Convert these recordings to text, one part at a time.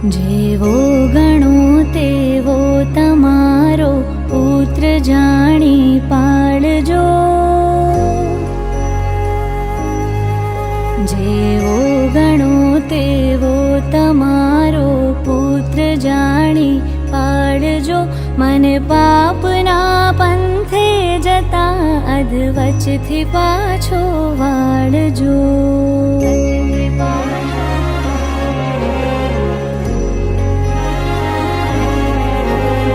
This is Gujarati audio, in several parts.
જેવો ગણો તેવો તમારો પુત્ર જાણી પાળજો, જેવો ગણો તેવો તમારો પુત્ર જાણી પાળજો, મને પાપના પંથે જતા અધવચથી પાછો વાળજો.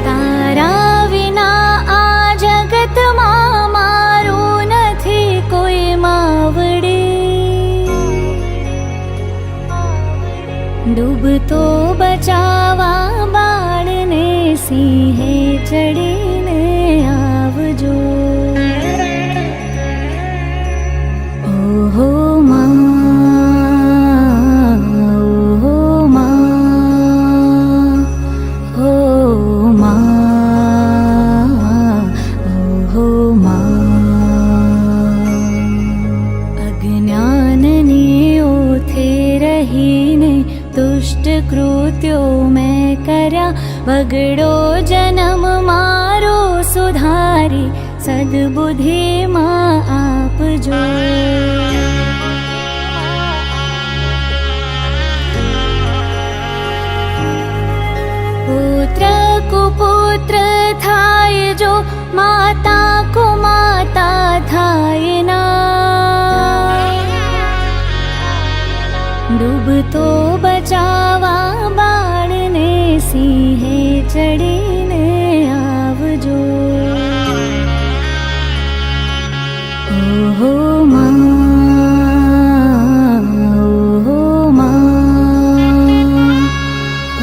તારા વિના આ જગતમાં મારું નથી કોઈ માવડી, ડૂબતો બચાવવા બાળને સિંહે ચડીને આવજો. ઓહો માં, ઓહો માં, ઓ માં, ઓહો માં. અજ્ઞાનની ઓથે રહીને દુષ્ટ કૃત્યો મેં કર્યા, બગડો જન્મ મારો સુધારી સદબુદ્ધિમાં આપજો. પુત્ર કુપુત્ર થાય જો, માતા કુમાતા થાય ના, ડૂબતો બચાવવા બાળને સિંહે ચડીને આવજો. ઓહો માં, ઓહો માં,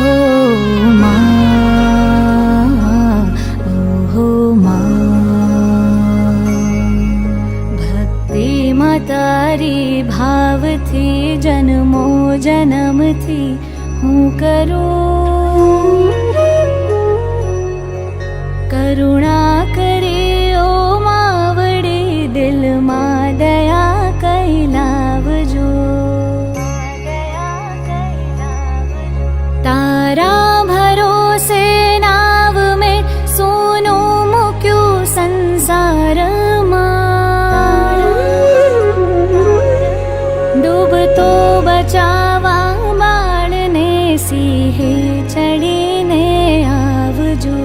ઓ માં, ઓહો માં. ભક્તિમાં તારી ભાવથી જન્મો જન્મથી હું કરું, કરુણા કરી ઓ માવડી દિલમાં દયા કઈ લાવજો. તારા ભરોસે નાવ મેં સોનું મૂક્યું સંસારમાં, ડૂબતો બચાવવા બાળને સિંહે ચડીને આવજો.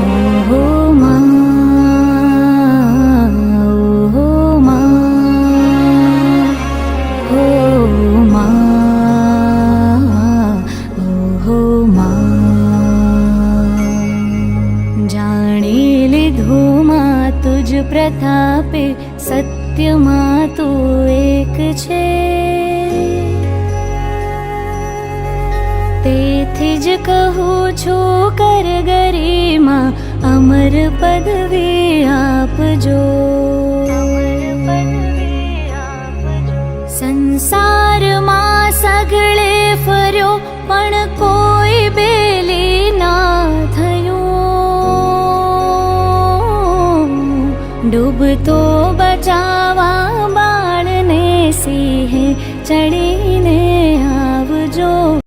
ઓહો માં, ઓહો માં, ઓ માં, ઓહો માં. જાણી લીધું માં તુજ પ્રતાપે, સત્યમાં તું એક છે, તેથી જ કહું છું કર ગરિમા અમર પદવી આપજો.